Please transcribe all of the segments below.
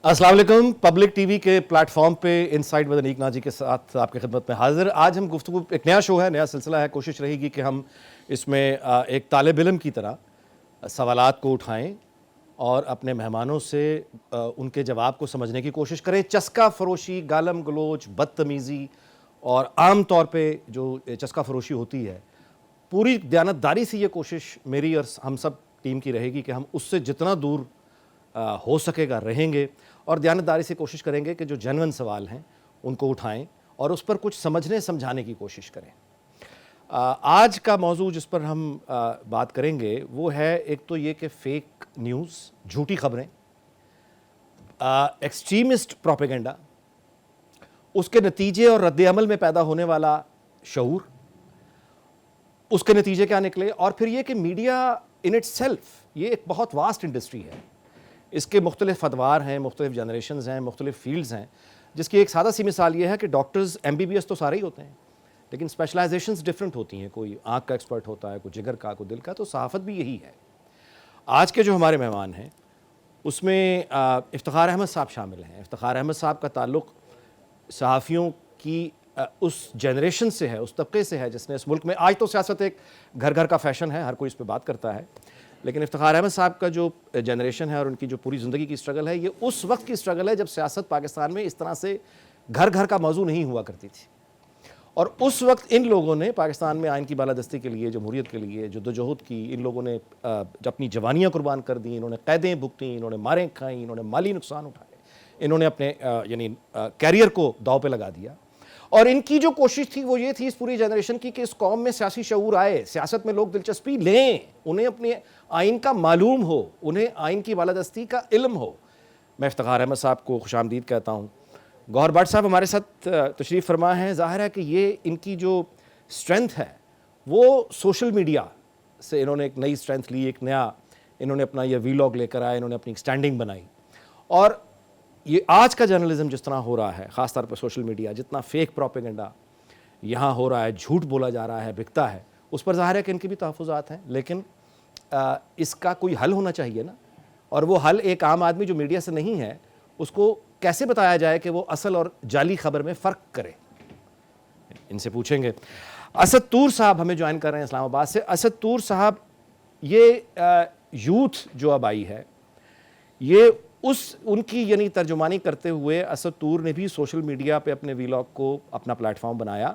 अस्सलाम वालेकुम। Public TV के प्लेटफॉर्म पे इनसाइड विद अनीक नाजी के साथ आपकी खिदमत में हाजिर। आज हम गुफ्तगू, एक नया शो है, नया सिलसिला है। कोशिश रहेगी कि हम इसमें एक तालिब इल्म की तरह सवालात को उठाएं और अपने मेहमानों से उनके जवाब को समझने की कोशिश करें। चस्का फरोशी, गालम गलोच, बदतमीज़ी और आम तौर पे जो चस्का फरोशी होती है, पूरी दयानतदारी से ये कोशिश मेरी और हम सब टीम की रहेगी कि हम उससे जितना दूर हो सकेगा रहेंगे और दयानतदारी से कोशिश करेंगे कि जो जेन्युइन सवाल हैं उनको उठाएं और उस पर कुछ समझने समझाने की कोशिश करें। आज का मौजू जिस पर हम बात करेंगे वो है, एक तो ये कि फेक न्यूज़, झूठी खबरें, एक्सट्रीमिस्ट प्रोपेगेंडा, उसके नतीजे और रद्द-ए-अमल में पैदा होने वाला शऊर, उसके नतीजे क्या निकले, और फिर ये कि मीडिया इन इट्स सेल्फ ये एक बहुत वास्ट इंडस्ट्री है। इसके मुख्तलिफ अदवार हैं, मुख्तलिफ जनरेशन्स हैं, मुख्तलिफ फील्ड्स हैं, जिसकी एक सादा सी मिसाल ये है कि डॉक्टर्स MBBS तो सारे ही होते हैं, लेकिन स्पेशलाइजेशंस डिफरेंट होती हैं। कोई आँख का एक्सपर्ट होता है, कोई जिगर का, कोई दिल का। तो सहाफ़त भी यही है। आज के जो हमारे मेहमान हैं उसमें इफ्तिखार अहमद साहब शामिल हैं। इफ्तिखार अहमद साहब का ताल्लुक़ सहाफ़ियों की उस जनरेशन से है, उस तबके से है जिसने इस मुल्क में, आज तो सियासत एक घर घर का फैशन है, हर कोई इस पर बात करता है, लेकिन इफ्तिखार अहमद साहब का जो जनरेशन है और उनकी जो पूरी ज़िंदगी की स्ट्रगल है, ये उस वक्त की स्ट्रगल है जब सियासत पाकिस्तान में इस तरह से घर घर का मौजू नहीं हुआ करती थी। और उस वक्त इन लोगों ने पाकिस्तान में आइन की बालादस्ती के लिए, जमहूरियत के लिए जद्दोजहद की। इन लोगों ने अपनी जवानियाँ कुर्बान कर दी, इन्होंने कैदें भुगती, इन्होंने मारें खाई, इन्होंने माली नुकसान उठाए, इन्होंने अपने यानी कैरियर को दाव पे लगा दिया। और इनकी जो कोशिश थी वो ये थी इस पूरी जनरेशन की कि इस कौम में सियासी शऊर आए, सियासत में लोग दिलचस्पी लें, उन्हें अपने आइन का मालूम हो, उन्हें आइन की बालादस्ती का इल्म हो। मैं इफ्तिखार अहमद साहब को खुशामदीद कहता हूँ। गौहर भट्ट साहब हमारे साथ तशरीफ़ फरमा हैं। ज़ाहिर है कि ये इनकी जो स्ट्रेंथ है वो सोशल मीडिया से इन्होंने एक नई स्ट्रेंथ ली, एक नया इन्होंने अपना ये वीलॉग लेकर आए, इन्होंने अपनी स्टैंडिंग बनाई। और ये आज का जर्नलिज्म जिस तरह हो रहा है, ख़ास तौर पर सोशल मीडिया, जितना फेक प्रोपेगेंडा यहाँ हो रहा है, झूठ बोला जा रहा है, बिकता है, उस पर ज़ाहिर है कि इनके भी तहफ़्फ़ुज़ात हैं, लेकिन इसका कोई हल होना चाहिए ना। और वो हल एक आम आदमी जो मीडिया से नहीं है उसको कैसे बताया जाए कि वो असल और जाली खबर में फ़र्क करे, इनसे पूछेंगे। असद तूर साहब हमें ज्वाइन कर रहे हैं इस्लामाबाद से। असद तूर साहब, ये यूथ जो अब आई है, ये उनकी यानी तर्जुमानी करते हुए असद तूर ने भी सोशल मीडिया पे अपने वीलॉग को अपना प्लेटफॉर्म बनाया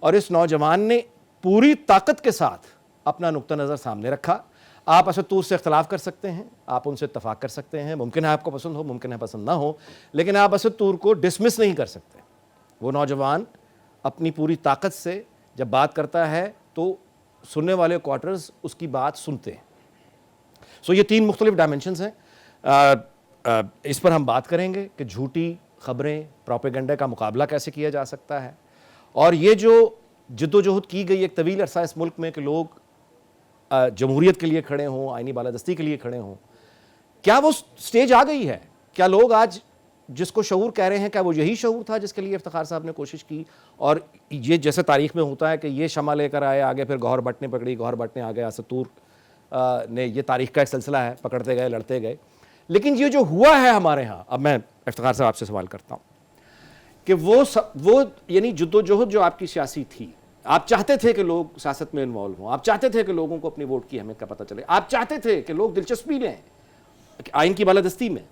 और इस नौजवान ने पूरी ताकत के साथ अपना नुक्ता नज़र सामने रखा। आप असद तूर से इख्तलाफ कर सकते हैं, आप उनसे इत्तफाक कर सकते हैं, मुमकिन है आपको पसंद हो, मुमकिन है पसंद ना हो, लेकिन आप असद तूर को डिसमिस नहीं कर सकते। वो नौजवान अपनी पूरी ताकत से जब बात करता है तो सुनने वाले क्वार्टर्स उसकी बात सुनते हैं। सो ये तीन मुख्तलिफ डायमेंशंस हैं। इस पर हम बात करेंगे कि झूठी खबरें, प्रोपेगेंडा का मुकाबला कैसे किया जा सकता है, और ये जो जद्दोजहद की गई एक तवील अरसा इस मुल्क में कि लोग जमहूरियत के लिए खड़े हों, आइनी बालादस्ती के लिए खड़े हों, क्या वो स्टेज आ गई है? क्या लोग आज जिसको शऊर कह रहे हैं, क्या वो यही शऊर था जिसके लिए इफ्तिखार साहब ने कोशिश की? और ये जैसे तारीख में होता है कि ये शमा लेकर आए, आगे फिर गौहर भट्ट ने पकड़ी, गौहर भट्ट ने आगे असद तूर ने, ये तारीख का एक सिलसिला है, पकड़ते गए, लड़ते गए। लेकिन ये जो हुआ है हमारे यहाँ, अब मैं इफ्तिखार साहब आपसे सवाल करता हूँ कि वो यानी जद्दोजहद जो आपकी सियासी थी, आप चाहते थे कि लोग सियासत में इन्वॉल्व हों, आप चाहते थे कि लोगों को अपनी वोट की अहमियत का पता चले, आप चाहते थे कि लोग दिलचस्पी लें आइन की बालादस्ती में,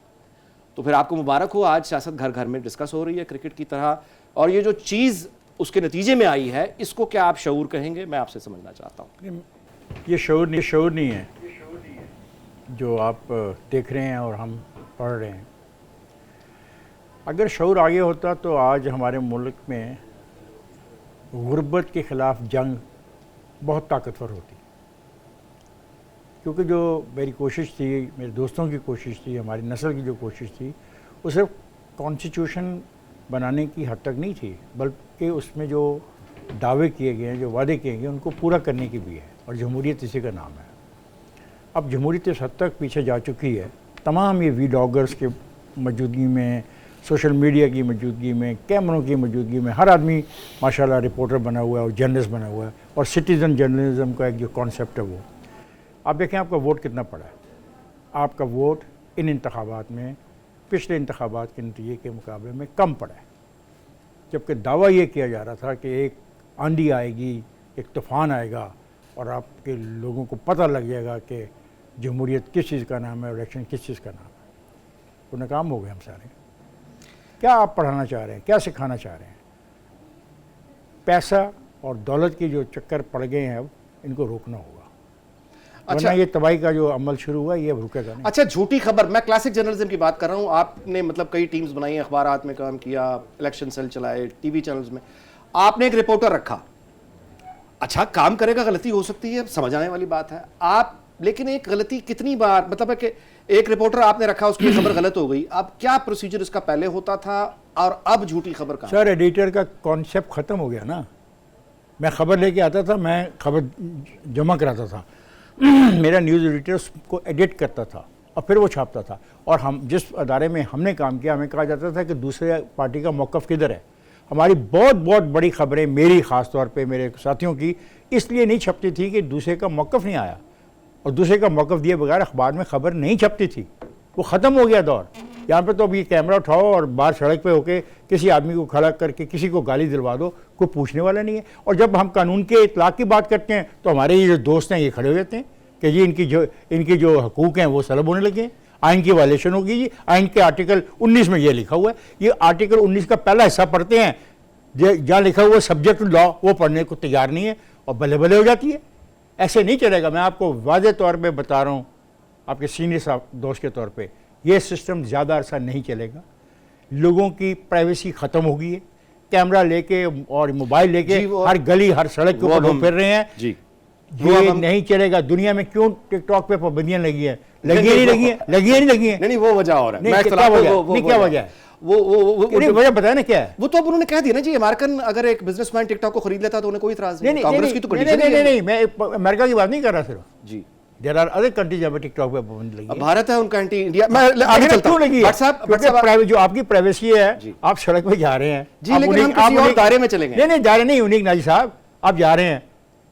तो फिर आपको मुबारक हो, आज सियासत घर घर में डिस्कस हो रही है क्रिकेट की तरह। और ये जो चीज़ उसके नतीजे में आई है, इसको क्या आप शऊर कहेंगे? मैं आपसे समझना चाहता हूँ। ये शऊर नहीं है जो आप देख रहे हैं और हम पढ़ रहे हैं। अगर शऊर आगे होता तो आज हमारे मुल्क में गुर्बत के ख़िलाफ़ जंग बहुत ताकतवर होती, क्योंकि जो मेरी कोशिश थी, मेरे दोस्तों की कोशिश थी, हमारी नस्ल की जो कोशिश थी, वो सिर्फ कॉन्स्टिट्यूशन बनाने की हद तक नहीं थी, बल्कि उसमें जो दावे किए गए हैं, जो वादे किए गए, उनको पूरा करने की भी है। और जमहूरियत इसी का नाम है। अब जमहूरियत इस हद तक पीछे जा चुकी है, तमाम ये वीलॉगर्स के मौजूदगी में, सोशल मीडिया की मौजूदगी में, कैमरों की मौजूदगी में, हर आदमी माशाल्लाह रिपोर्टर बना हुआ है और जर्नलिस्ट बना हुआ है, और सिटीज़न जर्नलिज्म का एक जो कॉन्सेप्ट है वो। आप देखें आपका वोट कितना पड़ा है। आपका वोट इन इंतखाबात में पिछले इंतखाबात के नतीजे के मुकाबले में कम पड़ा है, जबकि दावा ये किया जा रहा था कि एक आंधी आएगी, एक तूफ़ान आएगा और आपके लोगों को पता लग जाएगा कि जमहूरियत किस चीज़ का नाम है और इलेक्शन किस चीज़ का नाम है। तो नाकाम हो गए हम सारे। क्या आप पढ़ाना चाह रहे हैं, क्या सिखाना चाह रहे हैं? पैसा और दौलत की जो चक्कर पड़ गए हैं, अब इनको रोकना होगा। अच्छा, ये तबाही का जो अमल शुरू हुआ ये अब रुकेगा नहीं। अच्छा, झूठी खबर, मैं क्लासिक जर्नलिज्म की बात कर रहा हूँ। आपने मतलब कई टीम्स बनाई, अखबारात में काम किया, इलेक्शन सेल चलाए, टीवी चैनल्स में, आपने एक रिपोर्टर रखा। अच्छा, काम करेगा, गलती हो सकती है, समझ आने वाली बात है। आप लेकिन एक गलती कितनी बार, मतलब है कि एक रिपोर्टर आपने रखा, उसकी खबर गलत हो गई, अब क्या प्रोसीजर इसका पहले होता था और अब झूठी खबर का? सर, एडिटर का कॉन्सेप्ट ख़त्म हो गया ना। मैं खबर लेके आता था, मैं खबर जमा कराता था, मेरा न्यूज़ एडिटर उसको एडिट करता था और फिर वो छापता था। और हम जिस अदारे में हमने काम किया, हमें कहा जाता था कि दूसरे पार्टी का मौक़िफ़ किधर है। हमारी बहुत बहुत बड़ी खबरें, मेरी ख़ास तौर पे, मेरे साथियों की, इसलिए नहीं छपती थी कि दूसरे का मौक़िफ़ नहीं आया, और दूसरे का मौक़िफ़ दिए बगैर अखबार में खबर नहीं छपती थी। वो ख़त्म हो गया दौर। यहाँ पे तो अभी कैमरा उठाओ और बाहर सड़क पे होके किसी आदमी को खड़ा करके किसी को गाली दिलवा दो, कोई पूछने वाला नहीं है। और जब हम कानून के इतलाक़ की बात करते हैं तो हमारे ये जो दोस्त हैं ये खड़े हो जाते हैं कि जी इनकी जो हकूक़ हैं वो सलब होने लगे हैं, आइन की वायलेशन होगी जी, आइन के आर्टिकल 19 में ये लिखा हुआ है। ये आर्टिकल 19 का पहला हिस्सा पढ़ते हैं, जहाँ लिखा हुआ सब्जेक्ट लॉ, वो पढ़ने को तैयार नहीं है और बल्ले बल्ले हो जाती है। ऐसे नहीं चलेगा। मैं आपको वाज़े तौर पे बता रहा हूँ, आपके सीनियर साहब दोस्त के तौर पे, ये सिस्टम ज़्यादा अरसा नहीं चलेगा। लोगों की प्राइवेसी ख़त्म हो गई है। कैमरा लेके और मोबाइल लेके हर गली हर सड़क के ऊपर फिर रहे हैं जी। ये नहीं चलेगा। दुनिया में क्यों टिकटॉक पे पाबंदियां लगी हैं? लगी है नहीं, वो वजह और है। क्या वजह है? वो वजह बताया ना क्या है? वो तो अब उन्होंने कह दिया ना जी, अमेरिकन अगर एक बिजनेसमैन टिकटॉक को खरीद लेता तो उन्हें कोई इतराज नहीं। कांग्रेस की तो कंडीशन नहीं, मैं अमेरिका की बात नहीं कर रहा सिर्फ जी। देयर आर अदर कंट्रीज जहाँ पे टिकटॉक पे पाबंदी लगी है। भारत है उनका एंटी इंडिया। मैं आगे चलता हूं। व्हाट्सएप जो आपकी प्राइवेसी है, आप सड़क पे जा रहे हैं जी, लेकिन हम किसी और दायरे में चलेंगे। नहीं, दायरे नहीं। उनीक नाजी साहब, आप जा रहे हैं,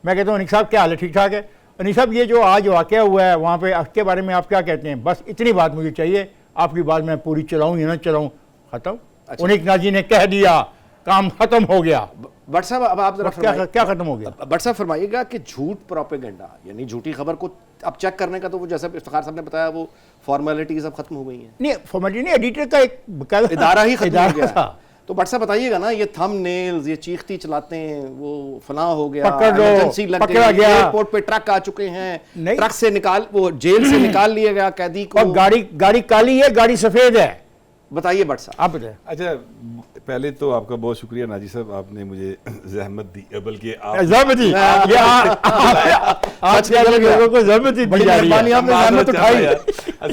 मैं कहता हूँ उनीक साहब क्या हाल है? ठीक ठाक है? उनीक साहब, ये जो आज वाकया हुआ है वहाँ पे, के बारे में आप क्या कहते हैं? बस इतनी बात मुझे चाहिए, आपकी बात मैं पूरी चलाऊँ या ना चलाऊँ, खत्म। उनीक नाजी ने कह दिया, काम खत्म हो गया। बट साहब, अब आप जरा क्या खत्म हो गया? बट साहब फरमाइएगा कि झूठ प्रोपेगेंडा यानी झूठी खबर को अब चेक करने का तो वो जैसा इफ्तिखार साहब ने बताया, वो फॉर्मेलिटीज अब खत्म हो गई हैं। नहीं, फॉर्मेलिटी नहीं, एडिटर का एक इदारा ही खत्म हो गया था। तो बट साहब बताइएगा ना, ये थंबनेल्स, ये चीखती चलाते हैं, वो फना हो गया, इमरजेंसी लग गई, एयरपोर्ट पे ट्रक आ चुके हैं, ट्रक से निकाल, वो जेल से निकाल लिया गया कैदी को, और गाड़ी काली है, गाड़ी सफेद है। बताइए बट साहब, आप बताएं। अच्छा, पहले तो आपका बहुत शुक्रिया नाजी साहब, आपने मुझे जहमत दी, बल्कि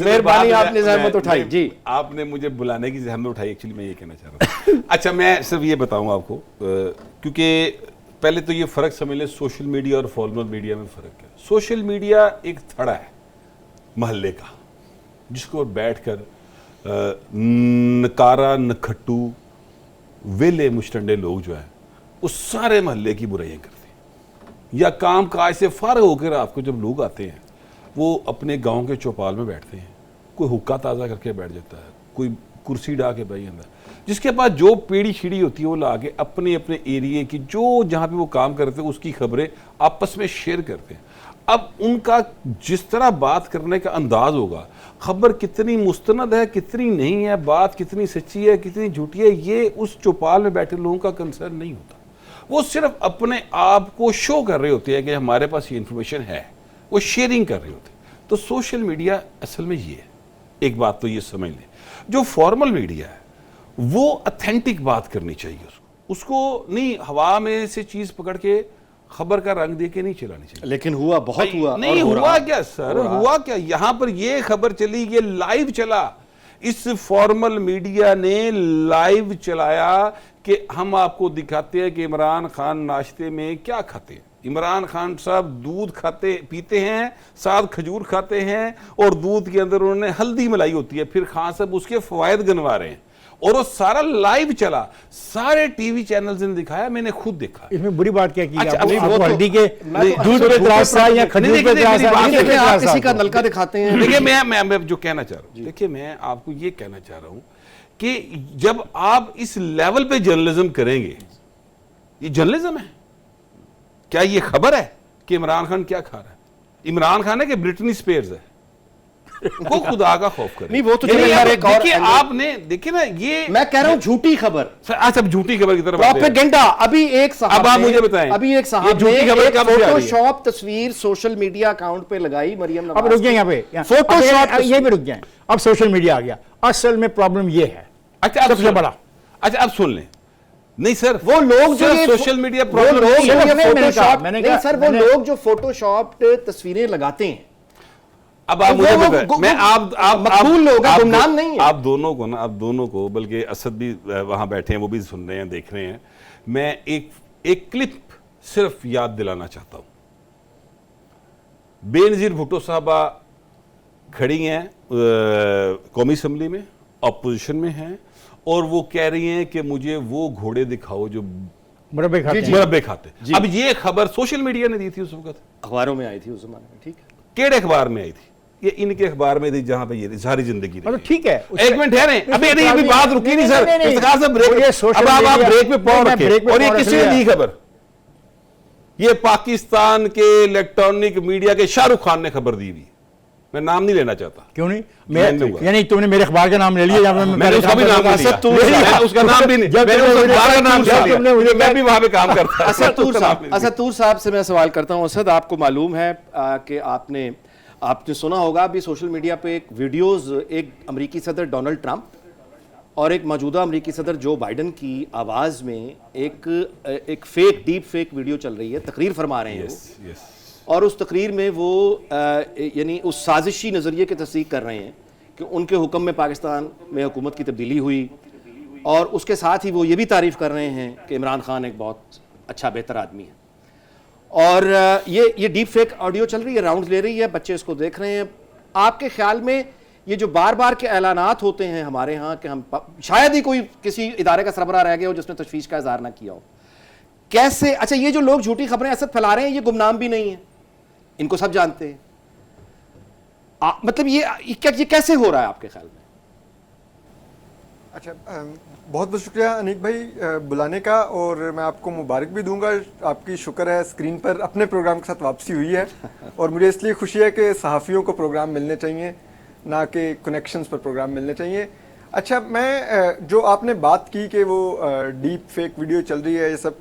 मेहरबानी, आपने जहमत उठाई जी, आपने मुझे बुलाने की जहमत उठाई। एक्चुअली मैं ये कहना चाह रहा था। अच्छा, मैं सिर्फ ये बताऊं आपको, क्योंकि पहले तो ये फ़र्क समझ लें, सोशल मीडिया और फॉर्मल मीडिया में फ़र्क है। सोशल मीडिया एक थड़ा है महल्ले का, जिसको बैठ कर नकारा नखट्टू वेले मुश्तंडे लोग जो है वो सारे महल्ले की बुराइयां करते हैं, या काम काज से फारग होकर रात को जब लोग आते हैं वो अपने गांव के चौपाल में बैठते हैं, कोई हुक्का ताज़ा करके बैठ जाता है, कोई कुर्सी डा के बैठ जाता है, जिसके पास जो पीढ़ी शीढ़ी होती है वो ला के अपने अपने एरिए की जो जहाँ पे वो काम करते हैं उसकी खबरें आपस में शेयर करते हैं। अब उनका जिस तरह बात करने का अंदाज होगा, खबर कितनी मुस्तनद है कितनी नहीं है, बात कितनी सच्ची है कितनी झूठी है, ये उस चौपाल में बैठे लोगों का कंसर्न नहीं होता। वो सिर्फ अपने आप को शो कर रहे होते हैं कि हमारे पास ये इन्फॉर्मेशन है, वो शेयरिंग कर रहे होते हैं। तो सोशल मीडिया असल में ये है। एक बात तो ये समझ लें, जो फॉर्मल मीडिया है वो ऑथेंटिक बात करनी चाहिए, उसको नहीं हवा में से चीज़ पकड़ के खबर का रंग देके नहीं चलानी चाहिए। लेकिन हुआ, बहुत हुआ। नहीं हुआ क्या सर, हुआ क्या? यहां पर ये खबर चली, ये लाइव चला, इस फॉर्मल मीडिया ने लाइव चलाया कि हम आपको दिखाते हैं कि इमरान खान नाश्ते में क्या खाते हैं। इमरान खान साहब दूध खाते पीते हैं, साथ खजूर खाते हैं, और दूध के अंदर उन्होंने हल्दी मिलाई होती है, फिर खान साहब उसके फवायद गिनवा रहे हैं, और वो सारा लाइव चला, सारे टीवी चैनल्स ने दिखाया, मैंने खुद देखा। इसमें बुरी बात क्या की? अच्छा, आपको- नहीं, आपको वो तो- हल्दी के मैं दूध पे त्रास था या खजूर पे त्रास था? बात किस पे देखिए, आप त्रास था किसी का आपको? नलका दिखाते हैं। देखिए मैं जो कहना चाह रहा हूं, देखिए मैं आपको ये कहना चाह रहा हूं कि जब आप इस लेवल पे जर्नलिज्म करेंगे, ये जर्नलिज्म है क्या? ये खबर है कि इमरान खान क्या खा रहा है? इमरान खान है कि ब्रिटनी स्पीयर्स है? वो खुदा का खौफ करे। नहीं, वो तो नहीं, चलिए नहीं, यार, आप एक और देखिए, एंगल- आपने देखिए ना, ये मैं कह रहा हूं झूठी खबर, अच्छा झूठी खबर की तरफ आते हैं। प्रोपेगेंडा। अभी एक साहब अब आप ने- मुझे बताएं, अभी एक ये साहब झूठी ने खबर एक कब से आ रही है? फोटोशॉप तस्वीर सोशल मीडिया अकाउंट पे लगाई मरियम नवाज अब रुक जाए की। यहाँ पे, फोटोशॉप अब ये भी रुक जाए। अब सोशल मीडिया आ गया, असल में प्रॉब्लम ये है अच्छा अब सबसे सुन- बड़ा। अच्छा अब सुन लें। नहीं सर, वो लोग जो सिर्फ ये सोशल मीडिया वो प्रॉब्लम लोग नहीं जो है। ये मैंने कहा- फोटोशॉप मैंने नहीं कहा- सर, वो मैंने- लोग जो फोटोशॉप तस्वीरें लगाते हैं, अब आप मुझे वो- बताएं, वो- मैं वो आप मकबूल लोग हैं, आप गुमनाम नहीं है। आप दोनों को ना, आप दोनों को, बल्कि असद भी वहां बैठे हैं, वो भी सुन रहे हैं, देख रहे हैं। मैं एक क्लिप सिर्फ याद दिलाना चाहता हूं। बेनजीर भुट्टो साहबा खड़ी हैं कौमी असम्बली में, अपोजिशन में हैं, और वो कह रही हैं कि मुझे वो घोड़े दिखाओ जो मुरब्बे खाते हैं। मुरब्बे खाते। अब ये खबर सोशल मीडिया ने दी थी उस वक्त, अखबारों में आई थी उस जमाने में, ठीक है। केड़े अखबार में आई थी? ये इनके अखबार में थी, जहां पे ये सारी जिंदगी रही। मतलब ठीक है, एक मिनट ठहरे, अभी नहीं, अभी बात रुकी नहीं सर, नहीं, नहीं, इफ्तिखार साहब ब्रेक, वो ये सोशल अब आप मीडिया- ब्रेक पे नहीं, पहुंच मैं रखे, ब्रेक पे और ये पहुंच किसने रखा दी खबर? ये पाकिस्तान के इलेक्ट्रॉनिक मीडिया के शाहरुख खान ने खबर दी हुई। मैं नाम नहीं लेना चाहता। क्यों नहीं? मैं लूंगा। यानी तुमने मेरे अखबार का नाम ले लिया, या मैंने उसका भी नाम नहीं लिया। मैंने उसका नाम भी नहीं, मैंने उस अखबार का नाम जब तुमने मुझे- लिया। मैं भी वहां पे काम करता हूं। असद तूर उसका नाम नहीं साहब, असद तूर साहब से मैं सवाल करता हूं। असद, आपको मालूम है कि आपने सुना होगा अभी सोशल मीडिया पे एक वीडियोस, एक अमेरिकी सदर डोनाल्ड ट्रंप और एक मौजूदा अमेरिकी सदर जो बाइडन की आवाज़ में एक फेक, डीप फेक वीडियो चल रही है, तकरीर फरमा रहे हैं वो। Yes yes. और उस तकरीर में वो यानी उस साजिशी नज़रिए की तस्दीक कर रहे हैं कि उनके हुक्म में पाकिस्तान में हुकूमत की तब्दीली हुई, और उसके साथ ही वो ये भी तारीफ़ कर रहे हैं कि इमरान खान एक बहुत अच्छा बेहतर आदमी है। और ये डीप फेक ऑडियो चल रही है, राउंड्स ले रही है, बच्चे इसको देख रहे हैं। आपके ख्याल में ये जो बार बार के ऐलानात होते हैं हमारे यहाँ कि हम शायद ही कोई किसी इदारे का सरबराह रह गया हो जिसने तशवीश का इजहार ना किया हो, कैसे? अच्छा, ये जो लोग झूठी खबरें असद फैला रहे हैं, ये गुमनाम भी नहीं है, इनको सब जानते हैं। मतलब ये कैसे हो रहा है आपके ख्याल में? अच्छा, बहुत बहुत शुक्रिया अनीक भाई बुलाने का, और मैं आपको मुबारक भी दूंगा। आपकी शुक्र है स्क्रीन पर अपने प्रोग्राम के साथ वापसी हुई है, और मुझे इसलिए खुशी है कि सहाफ़ियों को प्रोग्राम मिलने चाहिए, ना कि कनेक्शंस पर प्रोग्राम मिलने चाहिए। अच्छा, मैं जो आपने बात की कि वो डीप फेक वीडियो चल रही है, ये सब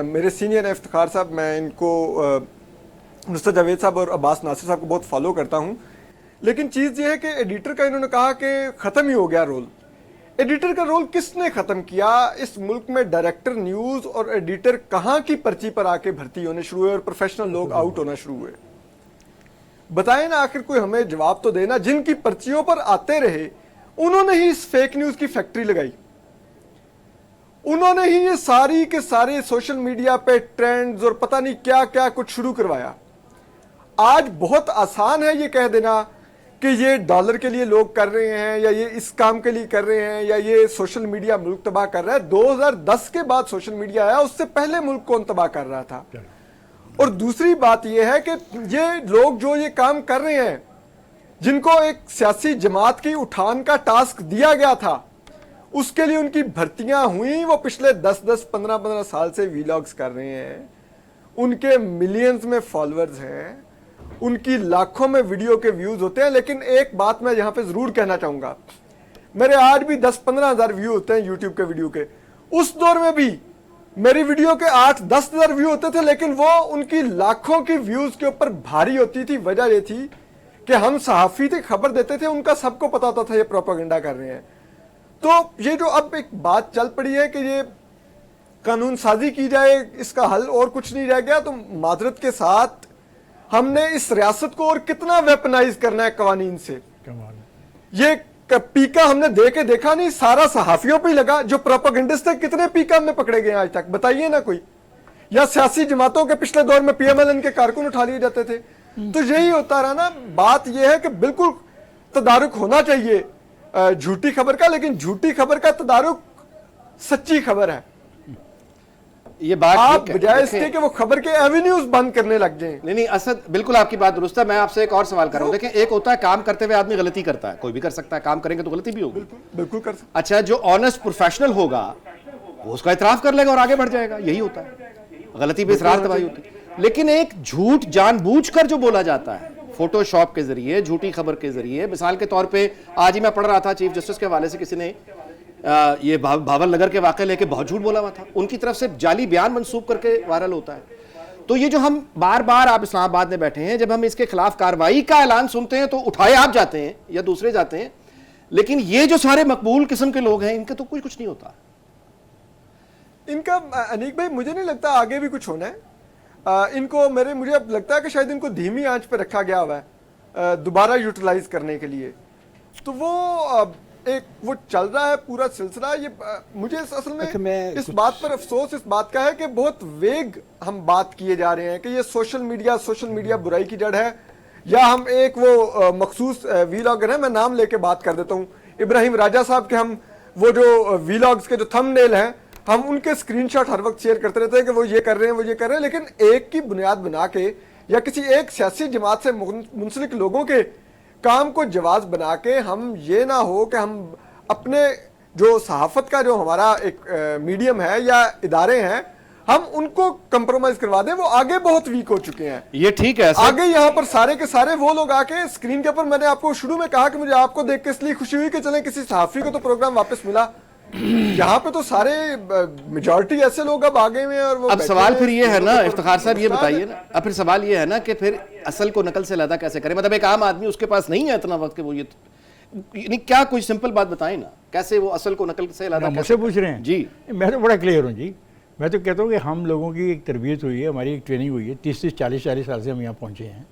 मेरे सीनियर हैं इफ्तिखार साहब, मैं इनको नुसरत जावेद साहब और अब्बास नासिर साहब को बहुत फॉलो करता हूँ। लेकिन चीज़ ये है कि एडिटर का इन्होंने कहा कि ख़त्म ही हो गया रोल। एडिटर का रोल किसने ख़त्म किया? इस मुल्क में डायरेक्टर न्यूज़ और एडिटर कहाँ की पर्ची पर आके भर्ती होने शुरू हुए और प्रोफेशनल लोग आउट होना शुरू हुए? बताएं ना, आखिर कोई हमें जवाब तो देना। जिनकी पर्चियों पर आते रहे उन्होंने ही इस फेक न्यूज़ की फैक्ट्री लगाई, उन्होंने ही ये सारी के सारे सोशल मीडिया पे ट्रेंड्स और पता नहीं क्या क्या कुछ शुरू करवाया। आज बहुत आसान है ये कह देना कि ये डॉलर के लिए लोग कर रहे हैं, या ये इस काम के लिए कर रहे हैं, या ये सोशल मीडिया मुल्क तबाह कर रहा है। 2010 के बाद सोशल मीडिया आया, उससे पहले मुल्क कौन तबाह कर रहा था? और दूसरी बात यह है कि ये लोग जो ये काम कर रहे हैं, जिनको एक सियासी जमात की उठान का टास्क दिया गया था, उसके लिए उनकी भर्तियां हुई, वो पिछले 10-10, 15-15 साल से वीलॉग्स कर रहे हैं, उनके मिलियंस में फॉलोअर्स हैं, उनकी लाखों में वीडियो के व्यूज होते हैं। लेकिन एक बात मैं यहाँ पे जरूर कहना चाहूंगा, मेरे आज भी 10-15 हज़ार व्यू होते हैं यूट्यूब के वीडियो के। उस दौर में भी मेरी वीडियो के 8-10 हज़ार व्यू होते थे, लेकिन वो उनकी लाखों की व्यूज के ऊपर भारी होती थी। वजह ये थी कि हम सहाफ़ी थे, खबर देते थे, उनका सबको पता होता था ये प्रोपेगेंडा कर रहे हैं। तो ये जो अब एक बात चल पड़ी है कि ये कानून साजी की जाए, इसका हल और कुछ नहीं रह गया, तो माजरत के साथ हमने इस रियासत को और कितना वेपनाइज करना है कवानीन से? ये पीका हमने दे के देखा नहीं, सारा सहाफियों पे ही लगा। जो प्रोपेगेंडिस्ट थे, कितने पीका हमने पकड़े गए आज तक? बताइए ना कोई। या सियासी जमातों के पिछले दौर में पीएमएलएन के कारकुन उठा लिए जाते थे। तो यही होता रहा ना। बात यह है कि बिल्कुल तदारुक होना चाहिए झूठी खबर का, लेकिन झूठी खबर का तदारुक सच्ची खबर है। ये बात आप ठीक है। बजाय इसके देखें, कि वो खबर के एवेन्यूज बंद करने लग गए। नहीं असद, बिल्कुल आपकी बात दुरुस्त है। मैं आपसे एक और सवाल कर रहा हूं। देखें, एक होता है काम करते हुए आदमी गलती करता है, कोई भी कर सकता है, काम करेंगे तो गलती भी होगी। बिल्कुल कर सकते। अच्छा, जो ऑनेस्ट प्रोफेशनल होगा वो उसका इतराफ कर लेगा और आगे बढ़ जाएगा, यही होता है। गलती पे इसरार तबाही होती है। लेकिन एक झूठ जानबूझकर जो बोला जाता है फोटोशॉप के जरिए, झूठी खबर के जरिए, मिसाल के तौर पे आज ही मैं पढ़ रहा था चीफ जस्टिस के हवाले से किसी ने ये भावल नगर के वाक़े लेके बहुत झूठ बोला हुआ था, उनकी तरफ से जाली बयान मंसूब करके वायरल होता है। तो ये जो हम बार बार, आप इस्लामाबाद में बैठे हैं, जब हम इसके खिलाफ कार्रवाई का ऐलान सुनते हैं तो उठाए आप जाते हैं या दूसरे जाते हैं, लेकिन ये जो सारे मकबूल किस्म के लोग हैं इनके तो कुछ नहीं होता। इनका अनीक भाई मुझे नहीं लगता आगे भी कुछ होना है। इनको मुझे अब लगता है कि शायद इनको धीमी आंच पे रखा गया हुआ है दोबारा यूटिलाइज करने के लिए। तो वो चल रहा है पूरा सिलसिला। ये मुझे असल में इस बात पर अफसोस इस बात का है कि बहुत वेग हम बात किए जा रहे हैं कि ये सोशल मीडिया बुराई की जड़ है, या हम एक वो मखसूस वीलॉगर है, मैं नाम लेके बात कर देता हूँ, इब्राहिम राजा साहब के, हम वो जो वीलॉग्स के जो थंबनेल हैं हम उनके स्क्रीनशॉट हर वक्त शेयर करते रहते हैं कि वो ये कर रहे हैं, वो ये कर रहे हैं, लेकिन एक की बुनियाद बना के या किसी एक सियासी जमात से मुंसलिक लोगों के काम को जवाज बना के हम ये ना हो कि हम अपने जो सहाफत का जो हमारा एक मीडियम है या इदारे हैं हम उनको कंप्रोमाइज करवा दें। वो आगे बहुत वीक हो चुके हैं। ये ठीक है। आगे यहाँ पर सारे के सारे वो लोग आके स्क्रीन के ऊपर, मैंने आपको शुरू में कहा कि मुझे आपको देख के इसलिए खुशी हुई कि चले किसी सहाफी को तो प्रोग्राम वापस मिला। यहाँ पे तो सारे मेजॉरिटी ऐसे लोग अब आगे में, और वो अब सवाल फिर ये है ना तो इफ्तिखार साहब, ये बताइए ना, अब फिर सवाल ये है ना कि फिर असल को नकल से अलग कैसे करें। मतलब एक आम आदमी, उसके पास नहीं है इतना वक्त कि वो ये क्या, कोई सिंपल बात बताएं ना, कैसे वो असल को नकल से अलग। मुझसे पूछ रहे हैं जी? मैं तो बड़ा क्लियर हूँ जी। मैं तो कहता हूँ कि हम लोगों की एक तरबियत हुई है, हमारी एक ट्रेनिंग हुई है, 30 40 साल से हम यहाँ पहुँचे हैं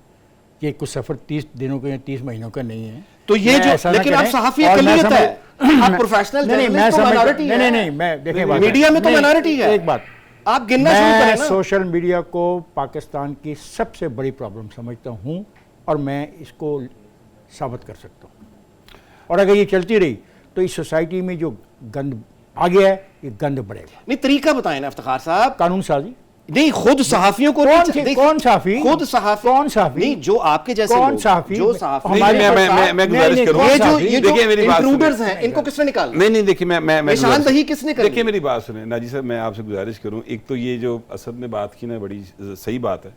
कि कुछ सफ़र 30 दिनों का या 30 महीनों का नहीं है। तो ये जो, लेकिन आप सहाफ़ी अक़लियत है, आप प्रोफेशनल जर्नलिस्ट तो माइनॉरिटी है। नहीं, मैं देखिए मीडिया में तो माइनॉरिटी है। एक बात आप गिनना शुरू करें ना। सोशल मीडिया को पाकिस्तान की सबसे बड़ी प्रॉब्लम समझता हूँ और मैं इसको साबित कर सकता हूँ। और अगर ये चलती रही तो इस सोसाइटी में जो गंद आ गया है ये गंद बढ़ेगा। नहीं, तरीका बताएं ना इफ्तिखार साहब। कानून साजी नहीं, खुद सहाफियों को कौन साफी, खुद सहाफी, कौन साफी नहीं, जो आपके जैसे कौन लोग, साफी, जो सहाफी, मैं गुजारिश करूं, ये जो इंट्रूडर्स हैं इनको किसने निकाला? नहीं देखिए, मैं निशानदही किसने करी? देखिए मेरी बात सुने नाजी साहब, मैं आपसे गुजारिश करूं, एक तो ये जो असद ने बात की ना बड़ी सही बात है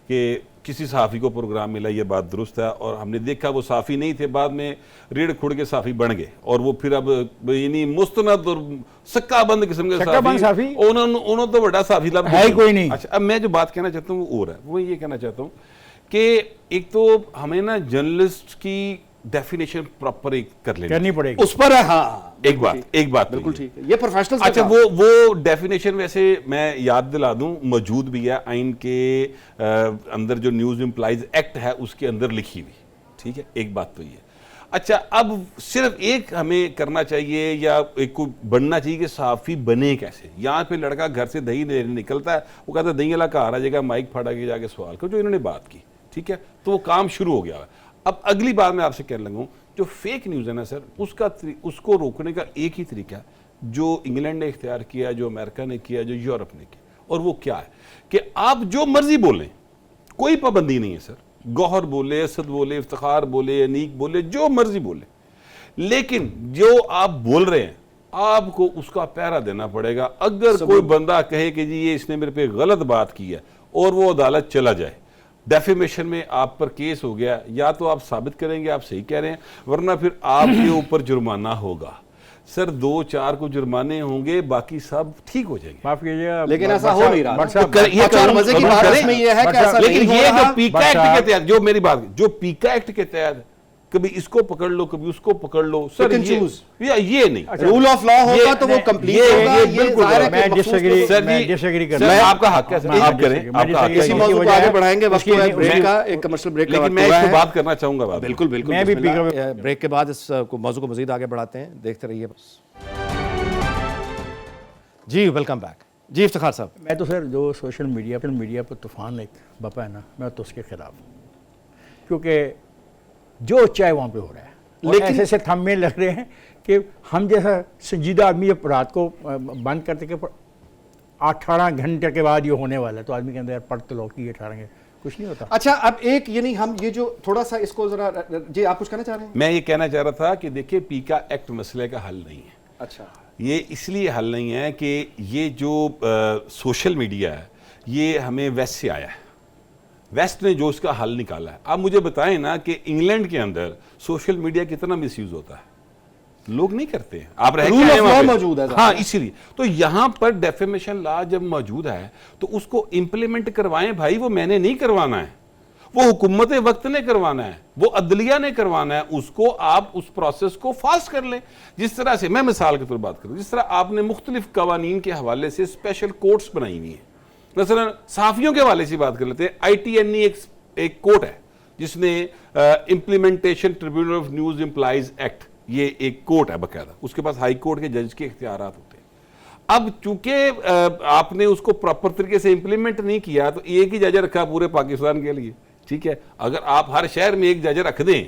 कि किसी सहाफ़ी को प्रोग्राम मिला, ये बात दुरुस्त है। और हमने देखा वो साफ़ी नहीं थे, बाद में रेड़ खुड़ के साफ़ी बन गए, और वो फिर अब यानी मुस्तनद और सक्का बंद किस्म के साफ़ी, उन्होंने तो बड़ा साफ़ी लब है कोई नहीं। अच्छा, अब मैं जो बात कहना चाहता हूँ वो और है, वो ये कहना चाहता हूँ कि एक तो हमें ना जर्नलिस्ट की डेफिनेशन प्रॉपर एक करनी पड़ेगी उस पर है। हाँ, एक बात बिल्कुल ठीक है, ये प्रोफेशनल। अच्छा, वो डेफिनेशन वैसे मैं याद दिला दूं, मौजूद भी है आइन के अंदर, जो न्यूज एम्प्लॉइज एक्ट है उसके अंदर लिखी हुई, ठीक है। एक बात तो ये। अच्छा, अब सिर्फ एक हमें करना चाहिए या एक को बनना चाहिए कि सहाफ़ी बने कैसे। यहाँ पे लड़का घर से दही निकलता है, वो कहता है दही वाला कहा आ जाएगा, माइक फाड़ा के जाके सवाल करो, जो इन्होंने बात की, ठीक है, तो वो काम शुरू हो गया है। अब अगली बात मैं आपसे कहने लगूँ, जो फेक न्यूज़ है ना सर, उसको रोकने का एक ही तरीका जो इंग्लैंड ने इख्तियार किया, जो अमेरिका ने किया, जो यूरोप ने किया, और वो क्या है कि आप जो मर्जी बोलें, कोई पाबंदी नहीं है सर। गौहर बोले, असद बोले, इफ्तिखार बोले, अनीक बोले, जो मर्जी बोले, लेकिन जो आप बोल रहे हैं आपको उसका पहरा देना पड़ेगा। अगर कोई बंदा कहे कि जी ये इसने मेरे पे गलत बात की है और वो अदालत चला जाए, डेफेमेशन में आप पर केस हो गया, या तो आप साबित करेंगे आप सही कह रहे हैं, वरना फिर आपके ऊपर जुर्माना होगा सर। 2-4 को जुर्माने होंगे, बाकी सब ठीक हो जाएंगे। माफ कीजिएगा, लेकिन ऐसा हो नहीं रहा। ये मजे की बात इसमें ये है कि ऐसा लेकिन नहीं ये हो रहा। जो पीका एक्ट के तहत, जो मेरी बात, जो पीका एक्ट के तहत कभी इसको पकड़ लो कभी उसको पकड़ लो सर, ये नहीं। रूल ऑफ लॉ होगा तो वो कंप्लीट होगा। ये बिल्कुल मैं डिसएग्री कर रहा हूं। आपका हक है सर, आप करें, आपका हक है। इसी मौजूद को आगे बढ़ाएंगे, वक्त है ब्रेक का, एक कमर्शियल ब्रेक का। लेकिन मैं इस पे बात करना चाहूंगा। बिल्कुल बिल्कुल, मैं भी ब्रेक के बाद इस मौजूद को मजीद आगे बढ़ाते हैं, देखते रहिए बस जी। Welcome back. जी इफ्तिखार साहब। मैं तो सर जो सोशल मीडिया पर तूफान एक बपा है ना, मैं तो उसके खिलाफ हूँ, क्योंकि जो चाहे वहाँ पे हो रहा है। लेकिन ऐसे ऐसे थंबनेल लग रहे हैं कि हम जैसा संजीदा आदमी जब रात को बंद करते कि 18 घंटे के बाद ये होने वाला है, तो आदमी के अंदर यार पढ़ तो लो कि 18 घंटे कुछ नहीं होता। अच्छा अब एक यानी हम ये जो थोड़ा सा इसको जरा, जी आप कुछ कहना चाह रहे हैं? मैं ये कहना चाह रहा था कि देखिए पीका एक्ट मसले का हल नहीं है। अच्छा, ये इसलिए हल नहीं है कि ये जो सोशल मीडिया है ये हमें वेस्ट से आया है, वेस्ट ने जो इसका हल निकाला है। आप मुझे बताएं ना कि इंग्लैंड के अंदर सोशल मीडिया कितना मिसयूज होता है, लोग नहीं करते हैं। आप रह रूल के आए ऑफ वहाँ लॉ पे। मौजूद है। हाँ, इसीलिए तो यहाँ पर डेफेमेशन लॉ जब मौजूद है तो उसको इंप्लीमेंट करवाएं भाई। वो मैंने नहीं करवाना है, वो हुकूमत वक्त ने करवाना है, वो अदलिया ने करवाना है। उसको आप उस प्रोसेस को फास्ट कर लें। जिस तरह से मैं मिसाल के तौर बात करूं, जिस तरह आपने मुख्तलिफ कवानीन के हवाले से स्पेशल कोर्ट्स बनाई हुई हैं। मसलन सहाफ़ियों के हवाले से बात कर लेते हैं। ITNE एक कोर्ट है जिसने implementation tribunal of news employees act, ये एक कोर्ट है बाकायदा, उसके पास हाई कोर्ट के जज के इख्तियारात होते हैं। अब चूंकि आपने उसको प्रॉपर तरीके से इंप्लीमेंट नहीं किया तो एक ही जज रखा पूरे पाकिस्तान के लिए, ठीक है। अगर आप हर शहर में एक जज रख दें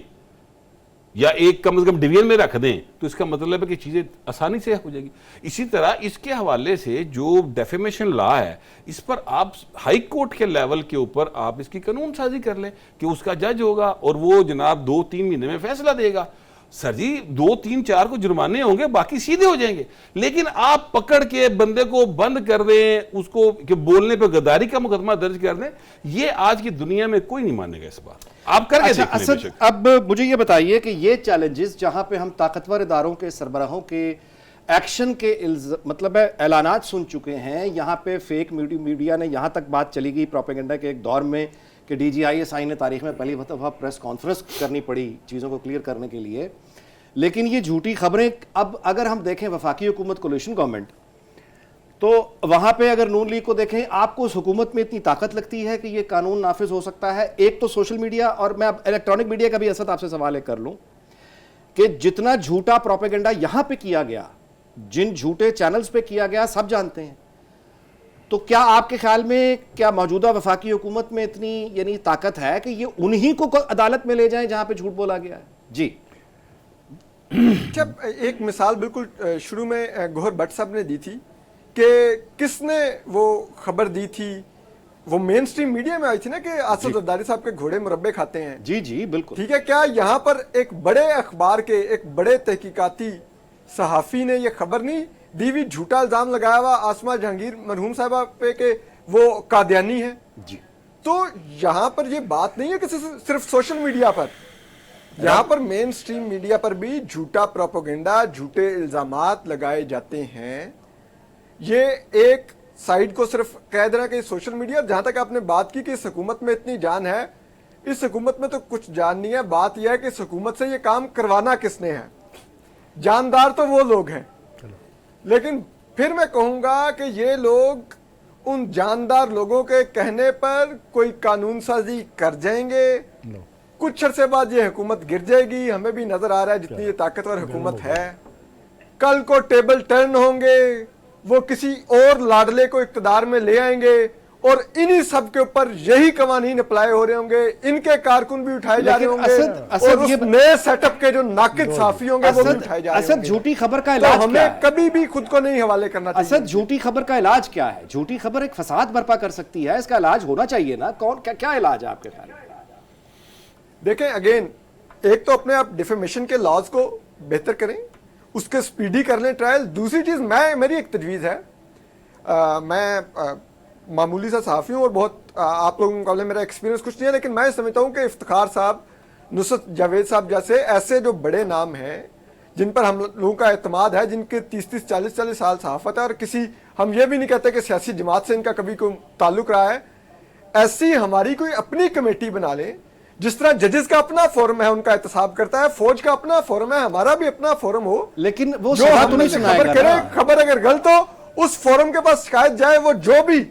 या एक कम से कम डिवीजन में रख दें तो इसका मतलब है कि चीज़ें आसानी से हो जाएगी। इसी तरह इसके हवाले से जो डेफेमेशन लॉ है, इस पर आप हाई कोर्ट के लेवल के ऊपर आप इसकी कानून साजी कर लें कि उसका जज होगा और वो जनाब 2-3 महीने में फैसला देगा। सर जी 2-3-4 को जुर्माने होंगे, बाकी सीधे हो जाएंगे। लेकिन आप पकड़ के बंदे को बंद कर दें, उसको कि बोलने पे गद्दारी का मुकदमा दर्ज कर दें, ये आज की दुनिया में कोई नहीं मानेगा इस बात। आप करके अच्छा, देखें असद, बेशक। अब मुझे ये बताइए कि ये चैलेंजेस जहां पे हम ताकतवर इदारों के सरबराहों के एक्शन के मतलब है ऐलानात सुन चुके हैं, यहाँ पे फेक मीडिया ने यहाँ तक बात चली गई प्रोपेगेंडा के एक दौर में कि DGISI ने तारीख में पहली दफा प्रेस कॉन्फ्रेंस करनी पड़ी चीज़ों को क्लियर करने के लिए। लेकिन ये झूठी खबरें, अब अगर हम देखें वफाकी हुकूमत कोलिशन गवर्नमेंट, तो वहां पे अगर नून लीग को देखें, आपको उस हुकूमत में इतनी ताकत लगती है कि ये कानून नाफिज हो सकता है? एक तो सोशल मीडिया, और मैं अब इलेक्ट्रॉनिक मीडिया का भी असद आपसे सवाल एक कर लूं कि जितना झूठा प्रोपेगेंडा यहां पे किया गया, जिन झूठे चैनल्स पे किया गया, सब जानते हैं। तो क्या आपके ख्याल में क्या मौजूदा वफाकी हुकूमत में इतनी यानी ताकत है कि ये उन्हीं को अदालत में ले जाएं जहां पे झूठ बोला गया है? जी जब एक मिसाल बिल्कुल शुरू में गौहर भट्ट साहब ने दी थी कि किसने वो खबर दी थी, वो मेन स्ट्रीम मीडिया में आई थी ना कि आसद जरदारी साहब के घोड़े मुरब्बे खाते हैं। जी जी बिल्कुल ठीक है। क्या यहाँ पर एक बड़े अखबार के एक बड़े तहकीकाती सहाफ़ी ने यह खबर नहीं दी हुई, झूठा इल्जाम लगाया हुआ आसमा जहांगीर मरहूम साहबा पे कि वो कादियानी है? जी। तो यहाँ पर ये बात नहीं है कि सिर्फ सोशल मीडिया पर, यहाँ पर मेन स्ट्रीम मीडिया पर भी झूठा प्रोपेगेंडा, झूठे इल्जामात लगाए जाते हैं। ये एक साइड को सिर्फ कह देना कि सोशल मीडिया, जहां तक आपने बात की कि इस हुकूमत में इतनी जान है, इस हुकूमत में तो कुछ जान नहीं है। बात यह है कि इस हुकूमत से ये काम करवाना किसने है। जानदार तो वो लोग हैं, लेकिन फिर मैं कहूंगा कि ये लोग उन जानदार लोगों के कहने पर कोई कानून साजी कर जाएंगे। कुछ अरसे बाद ये हुकूमत गिर जाएगी। हमें भी नजर आ रहा है जितनी ये ताकतवर हुकूमत है, कल को टेबल टर्न होंगे, वो किसी और लाडले को इक्तदार में ले आएंगे और इन्हीं सब के ऊपर यही कवानीन अप्लाई हो रहे होंगे, इनके कारकुन भी उठाए जा रहे होंगे और उस नए सेटअप के जो नाकिद साफी होंगे वो भी उठाए जा रहे होंगे। असद झूठी खबर का तो इलाज क्या हमें है? कभी भी खुद को नहीं हवाले करना चाहिए। असद झूठी खबर का इलाज क्या है? झूठी खबर एक फसाद बर्पा कर सकती है, इसका इलाज होना चाहिए ना। कौन क्या इलाज है आपके ख्याल में? देखें अगेन, एक तो अपने आप डिफेमेशन के लॉज को बेहतर करें, उसके स्पीडी कर लें ट्रायल। दूसरी चीज़, मेरी एक तजवीज़ है, मैं मामूली सा सहाफ़ी हूँ और बहुत आप लोगों के मुकाबले मेरा एक्सपीरियंस कुछ नहीं है, लेकिन मैं समझता हूँ कि इफ्तिखार साहब, नुसरत जावेद साहब जैसे ऐसे जो बड़े नाम हैं जिन पर हम लोगों का एतमाद है, जिनके 30-30 40-40 साल सहाफ़त है और किसी, हम ये भी नहीं कहते कि सियासी जमात से इनका कभी कोई ताल्लुक़ रहा है, ऐसी हमारी कोई अपनी कमेटी बना लें। जिस तरह जजेस का अपना फोरम है, उनका एहतसाब करता है, फौज का अपना फोरम है, हमारा भी अपना फोरम हो, लेकिन वो जो सलाह तो हमने नहीं से सुनाएगा खबर करे, ना। खबर अगर गलत हो उस फोरम के पास शिकायत जाए, वो जो भी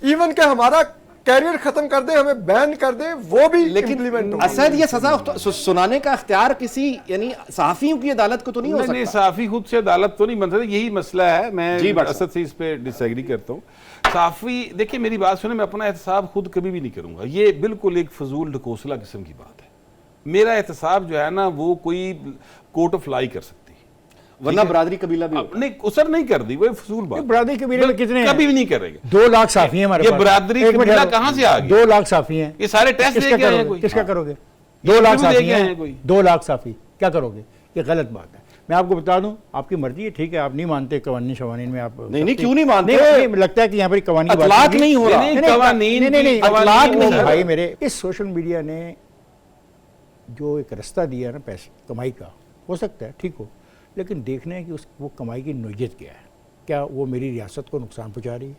इवन के हमारा कैरियर खत्म कर दे, हमें बैन कर दे, वो भी लेकिन इम्प्लीमेंट हो। असद ये सजा सुनाने का इख्तियार किसी यानी सहाफियों की अदालत को तो नहीं हो नहीं, सकता। नहीं, साफी खुद से अदालत तो नहीं बन सकती, यही मसला है। जी, मैं बट असद से इस पे डिसएग्री करता हूँ। साफी देखिए, मेरी बात सुने, मैं अपना एहतसाब खुद कभी भी नहीं करूंगा, ये बिल्कुल एक फजूल ढकोसला किस्म की बात है। मेरा एहतसाब जो है ना, वो कोई कोर्ट ऑफ लाई कर सकती है, वरना बरादरी कबीला भी नहीं उसर नहीं कर दी, वो एक फजूल बात। बरादरी कबीले में कितने हैं? कभी भी नहीं करेंगे। 2 लाख साफी हैं हमारे ये पास। बरादरी एक मिनट कबीला ठहरो। कहाँ से आ गया? 2 लाख साफी हैं। ये सारे टेस्ट किसका दे के आए हैं करोगे? कोई? किसका करोगे? 2 लाख इंटरव्यू साफी दे के आए हैं हैं, कोई? 2 लाख साफी क्या करोगे? ये गलत बात है। मैं आपको बता दूं, आपकी मर्जी है, ठीक है, आप नहीं मानते कवानीन शवानीन में, आप नहीं, क्यों नहीं मानते? नहीं, लगता है कि यहाँ पर कवानीन की बात अतलाक नहीं हो रहा। नहीं, कवानीन नहीं, की- अतलाक कवानीन नहीं नहीं, भाई मेरे। इस सोशल मीडिया ने जो एक रास्ता दिया ना पैसे कमाई का, हो सकता है ठीक हो, लेकिन देखना है कि वो कमाई की नोयत क्या है। क्या वो मेरी रियासत को नुकसान पहुँचा रही है,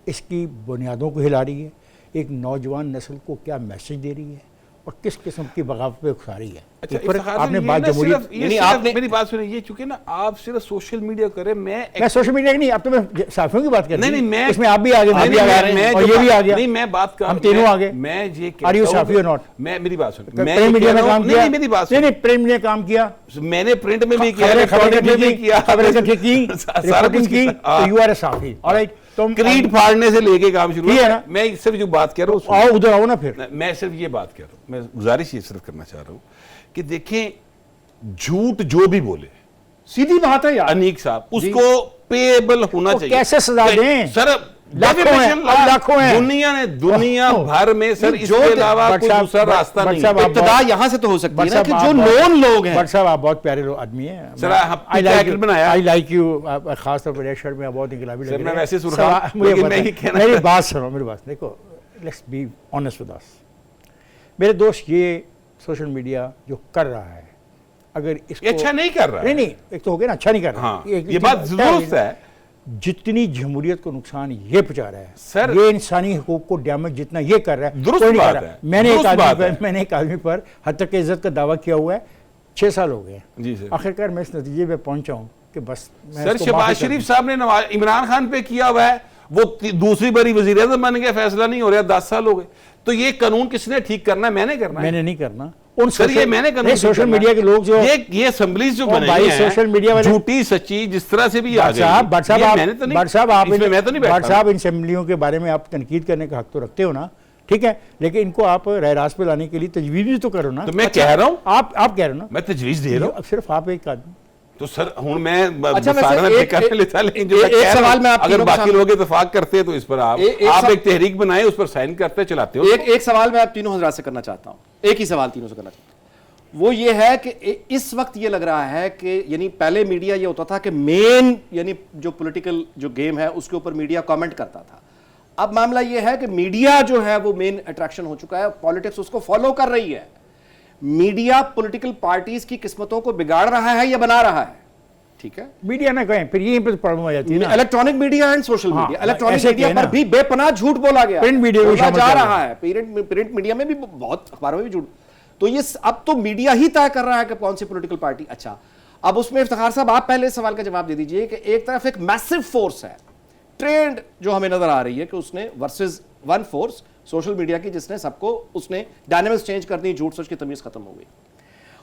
इसकी बुनियादों को हिला रही है, एक नौजवान नस्ल को क्या मैसेज दे रही है, और किस किस्म की बगावत पे उकसा रही है। अच्छा, ऊपर इफ्तिखार आपने ये बात ना जमहूरियत, सिर्फ- ये यानी सिर्फ आपने- मेरी बात सुनिए, ये चूंकि ना आप सिर्फ सोशल मीडिया करें, मैं सोशल मीडिया की नहीं, अब तो मैं साफियों की बात कर रही नहीं, हूँ। मैं- इसमें आप भी आ गए, मैं भी आ गया, और ये भी आ गया। नहीं, मैं बात कर, हम तीनों आ गए। मैं ये कहता Are you हूं Safi कि- or not? मैं, मेरी बात सुन, मैं प्रिंट मीडिया में काम किया। नहीं, मेरी बात नहीं, सुन, नहीं, प्रिंट मीडिया काम किया, मैंने प्रिंट में भी किया, खबरें इलेक्ट्रॉनिक में भी किया, खबरें इकट्ठी की, सारा रिपोर्टिंग कुछ की, किया। तो यू आर ए साफी। ऑलराइट, तुम क्रीड फाड़ने से लेके काम शुरू ठीक है ना? मैं सिर्फ जो बात कर रहा हूँ, आओ उधर आओ ना फिर। मैं सिर्फ ये बात कर रहा हूँ, मैं गुजारिश ये सिर्फ करना चाह रहा हूँ कि देखें, झूठ जो भी बोले सीधी बात है यार। अनीक साहब, उसको पेएबल होना वो चाहिए। कैसे सजा दें? सर, लाखों हैं, defamation अब लाखों हैं। दुनिया भर में सर, नहीं, इसके जो- अलावा बट कोई साहब- दूसरा बट- रास्ता बट नहीं साहब है। आप इब्तदा यहां से तो हो सकती है ना बट कि साहब, जो आप नॉन लोग हैं। बट साहब आप बहुत प्यारे आदमी हैं। सर, आपने टाइटल बनाया। आई लाइक यू, खास तौर पर रेड शर्ट में आप बहुत इनकलाबी लग सर, रहे मैं हैं। वैसे सुर्खा हूं, मुझे लेकिन पता मैं है। ये कहना मेरी बात सुनो, मेरी बात देखो, let's be honest with us. मेरे दोस्त, ये सोशल मीडिया जो कर रहा है, अगर इसको ये अच्छा नहीं कर रहा है। नहीं, एक तो हो गया ना, अच्छा नहीं कर रहा। हाँ, ये बात दुरुस्त है। जितनी जमहूरियत को नुकसान ये पहुंचा रहा है सर, ये इंसानी हकूक को डैमेज जितना ये कर रहा है, दुरुस्त कोई नहीं बात कर रहा। है, मैंने दुरुस्त बात है। मैंने एक आदमी पर हद तक इज्जत का दावा किया हुआ है, 6 साल हो गए। जी सर। आखिरकार मैं इस नतीजे पे पहुंचा हूं कि बस मैं सर, इसको शहबाज माफी कर शरीफ दूं। साहब ने इमरान खान पे किया हुआ है, वो दूसरी बारी वजीर आज़म बन गया, फैसला नहीं हो रहा, 10 साल हो गए। तो ये कानून किसने ठीक करना है? मैंने करना है। मैंने नहीं करना। उन सर, ये मैंने कानून ठीक सोशल करना है। मीडिया के लोग जो ये असेंबलीज जो ओ बने भाई, हैं, सोशल मीडिया वाले- झूठी सच्ची जिस तरह से भी आ भट्ट साहब, भट्ट साहब, ये आप मैंने तो नहीं, भट्ट साहब, आप इसमें मैं तो नहीं भट्ट बैठा। साहब, इन असेंबलियों के बारे में आप तनकीद करने का हक तो रखते हो ना, ठीक है, लेकिन इनको आप राय रास्त पे लाने के लिए तजवीज़ भी तो करो ना। तो मैं कह रहा हूँ, आप कह रहे हो ना, मैं तजवीज दे रहा हूँ। अब सिर्फ आप एक आदमी। तो सर, हूं मैं अच्छा, सारा वैसे में एक- कर लेता, लेकिन जो एक- मैं कह एक रहा सवाल हूं, मैं आप अगर तीनों के बाकी सामने- लोग इत्तेफाक करते हैं तो इस पर आप एक एक तहरीक बनाए, उस पर साइन करते चलाते हो। एक सवाल मैं आप तीनों हजरात से करना चाहता हूं, एक ही सवाल तीनों से करना चाहता हूं। वो ये है कि इस वक्त ये लग रहा है कि यानी पहले मीडिया ये होता था कि मेन यानी जो पॉलिटिकल जो गेम है उसके ऊपर मीडिया कमेंट करता था। अब मामला ये है कि मीडिया जो है वो मेन अट्रैक्शन हो चुका है, पॉलिटिक्स उसको फॉलो कर रही है। मीडिया पॉलिटिकल पार्टीज की किस्मतों को बिगाड़ रहा है या बना रहा है? ठीक है, मीडिया ना कहें, फिर यहीं पर प्रॉब्लम आ जाती है ना। इलेक्ट्रॉनिक मीडिया एंड सोशल हाँ, मीडिया। इलेक्ट्रॉनिक ऐसे मीडिया किए पर ना। भी बेपनाह झूठ बोला गया, प्रिंट मीडिया भी बोला शामिल जा कर रहा है, प्रिंट मीडिया में भी बहुत, अखबारों में भी झूठ। तो ये अब तो मीडिया ही तय कर रहा है कि कौन सी पॉलिटिकल पार्टी। अच्छा, अब उसमें इफ्तिखार साहब आप पहले सवाल का जवाब दे दीजिए कि एक तरफ एक मैसिव फोर्स है, ट्रेंड जो हमें नजर आ रही है कि उसने versus one force social media की, जिसने सबको, उसने डायनामिक्स चेंज कर दी, झूठ सच की तमीज खत्म हो गई।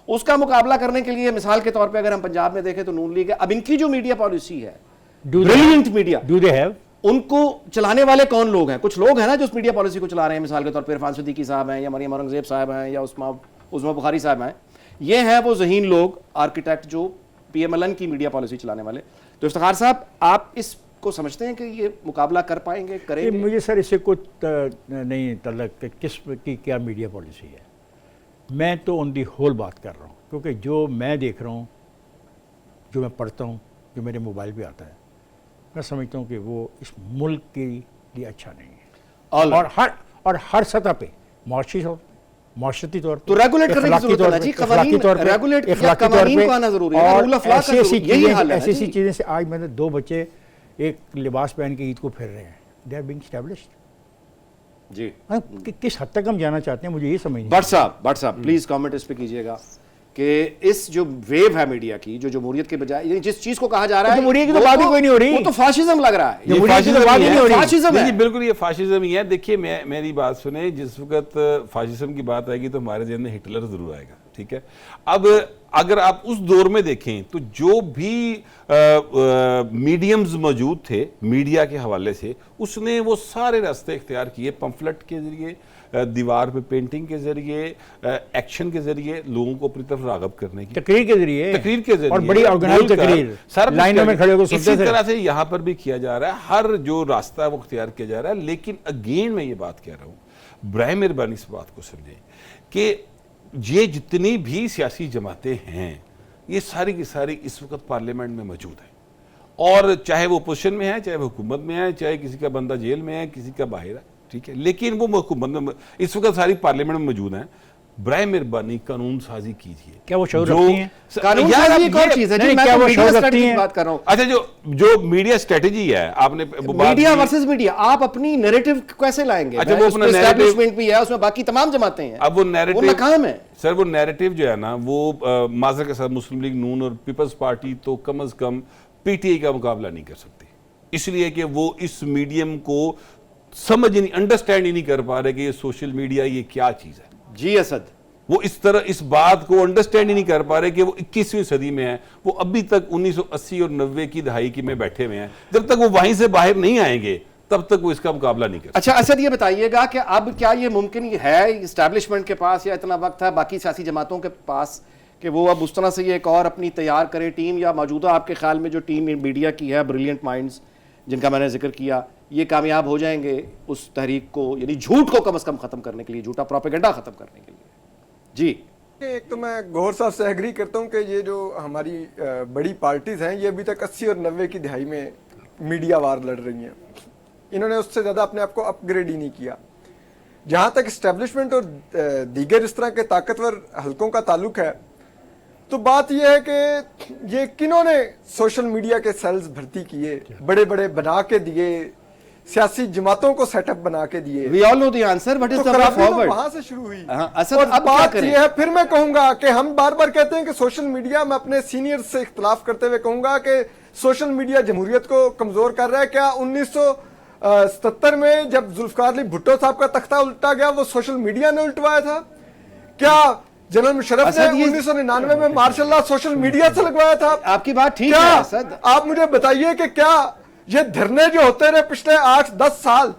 उसका मुकाबला करने के लिए मिसाल के तौर पे अगर हम पंजाब में देखें तो नून लीग है। अब इनकी जो मीडिया पॉलिसी है, brilliant media, do they have, उनको चलाने वाले कौन लोग हैं? कुछ लोग हैं ना जो उस मीडिया पॉलिसी को चला रहे हैं, मिसाल के तौर पर इरफान सिद्दीकी साहब हैं, या मरियम औरंगजेब साहब हैं, या उस्मा बुखारी साहब हैं। ये हैं वो ज़हीन लोग, आर्किटेक्ट, जो PMLN की मीडिया पॉलिसी चलाने वाले। तो इफ्तिखार साहब, आप इसको समझते हैं कि ये मुकाबला कर पाएंगे, ये करेंगे? मुझे सर इससे कुछ नहीं तल्लक कि किस की क्या मीडिया पॉलिसी है। मैं तो ऑन दी होल बात कर रहा हूँ, क्योंकि जो मैं देख रहा हूँ, जो मैं पढ़ता हूँ, जो मेरे मोबाइल पे आता है, मैं समझता हूँ कि वो इस मुल्क के लिए अच्छा नहीं है। और हर सतह पे, माशरती तौर तो रेगुलेट करने की जरूरत है जी, कवानीन रेगुलेट या कवानीन को आना जरूरी है, रूल ऑफ लॉ का जरूरी, यही हाल है ऐसी जी। चीज़ें से आज मैंने 2 बच्चे एक लिबास पहन के ईद को फिर रहे हैं, दे आर बीइंग एस्टैब्लिश्ड जी। किस हद तक हम जाना चाहते हैं, मुझे ये समझ नहीं। भट्ट साहब प्लीज कमेंट इस पे कीजिएगा कि इस जो वेव है मीडिया की, जो जमहूरियत के बजाय यानी जिस चीज को कहा जा रहा है, जमहूरियत की तो बात ही कोई नहीं हो रही। वो तो फाशिज्म लग रहा है। ये जमहूरियत की तो फाशिज्म बात ही नहीं हो रही। फाशिज्म नहीं, है। जी, बिल्कुल ये फाशिज्म ही है। देखिए, मेरी बात सुने, जिस वक्त फाशिज्म की बात आएगी तो हमारे जहन में हिटलर जरूर आएगा, ठीक है। अब अगर आप उस दौर में देखें तो जो भी मीडियम्स मौजूद थे मीडिया के हवाले से, उसने वो सारे रास्ते इख्तियार किए, पम्फलेट के जरिए, दीवार पे पेंटिंग के जरिए, एक्शन के जरिए लोगों को अपनी तरफ रागब करने की, तकरीर के जरिए, तकरीर के जरिए और बड़ी ऑर्गेनाइज बोलकर तकरीर, सारा कुछ लाइनों में किया खड़े होकर गया। सुनते इसी थे। तरह से यहाँ पर भी किया जा रहा है, हर जो रास्ता है वो इख्तियार किया जा रहा है। लेकिन अगेन मैं ये बात कह रहा हूँ, बराए मेहरबानी इस बात को समझें कि ये जितनी भी सियासी जमातें हैं, ये सारी की सारी इस वक्त पार्लियामेंट में मौजूद है, और चाहे वो अपोजिशन में है, चाहे वो हुकूमत में है, चाहे किसी का बंदा जेल में है, किसी का बाहर है, ठीक है, लेकिन वो हुकूमत में इस वक्त सारी पार्लियामेंट में मौजूद हैं। बराए मेहरबानी कानून साजी कीजिए। क्या वो शऊर रखती हैं? कानून यार, साजी अब एक और ये- चीज है जी, नहीं, मैं क्या तो वो मीडिया शो रखती स्ट्रेटजी की हैं? बात कर रहा हूँ। अच्छा, जो मीडिया स्ट्रेटेजी है, आपने वो बात मीडिया की- वर्सेस मीडिया, आप अपनी नैरेटिव कैसे लाएंगे? अच्छा, वो अपना narrative- एस्टैब्लिशमेंट भी है, उसमें बाकी तमाम जमातें हैं, अब वो नैरेटिव नाकाम है। सर, वो नैरेटिव जो है ना, वो माजर के साथ मुस्लिम लीग नून और पीपल्स पार्टी तो कम अज कम पीटीआई का मुकाबला नहीं कर सकती, इसलिए कि वो इस मीडियम को समझ ही नहीं, अंडरस्टैंड ही नहीं कर पा रहे कि ये सोशल मीडिया ये क्या चीज है। जी असद, वो इस तरह इस बात को अंडरस्टैंड ही नहीं कर पा रहे कि वो 21वीं सदी में है। वो अभी तक 1980 और 90 की दहाई की में बैठे हुए हैं। जब तक वो वहीं से बाहर नहीं आएंगे तब तक वो इसका मुकाबला नहीं कर सकते। अच्छा असद, ये बताइएगा कि अब क्या ये मुमकिन है इस्टेब्लिशमेंट के पास, या इतना वक्त है बाकी सियासी जमातों के पास कि वो अब उस तरह से ये एक और अपनी तैयार करे टीम, या मौजूदा आपके ख्याल में जो टीम मीडिया की है, ब्रिलियंट माइंड्स जिनका मैंने जिक्र किया, ये कामयाब हो जाएंगे उस तहरीक को, यानी झूठ को कम से कम खत्म करने के लिए, झूठा प्रोपेगेंडा खत्म करने के लिए? जी, एक तो मैं गौर साहब से एग्री करता हूँ कि ये जो हमारी बड़ी पार्टीज हैं, ये अभी तक 80 और 90 की दहाई में मीडिया वार लड़ रही हैं। इन्होंने उससे ज़्यादा अपने आप को अपग्रेड ही नहीं किया। जहाँ तक इस्टेब्लिशमेंट और दीगर इस तरह के ताकतवर हलकों का ताल्लुक है, तो बात यह है कि ये किन्होंने सोशल मीडिया के सेल्स भर्ती किए, बड़े बड़े बना के दिए, सियासी जमातों को सेटअप बना के दिए। We all know the answer, but is to the way खराबी तो फॉरवर्ड। वहां से शुरू हुई। हाँ, असद, और अब क्या बात करें? यह है, फिर मैं कहूंगा कि हम बार बार कहते हैं कि सोशल मीडिया, मैं अपने सीनियर से इख्तिलाफ करते हुए कहूंगा कि सोशल मीडिया जमहूरियत को कमजोर कर रहा है। क्या 1977 में जब जुल्फकार अली भुट्टो साहब का तख्ता उल्टा गया, वो सोशल मीडिया ने उल्टवाया था? क्या जनरल मुशर्रफ ने असद, ये- 1999 में मार्शल लॉ सोशल मीडिया से लगवाया था? आपकी बात ठीक क्या है असद। आप मुझे बताइए कि क्या ये धरने जो होते रहे पिछले 8-10 साल,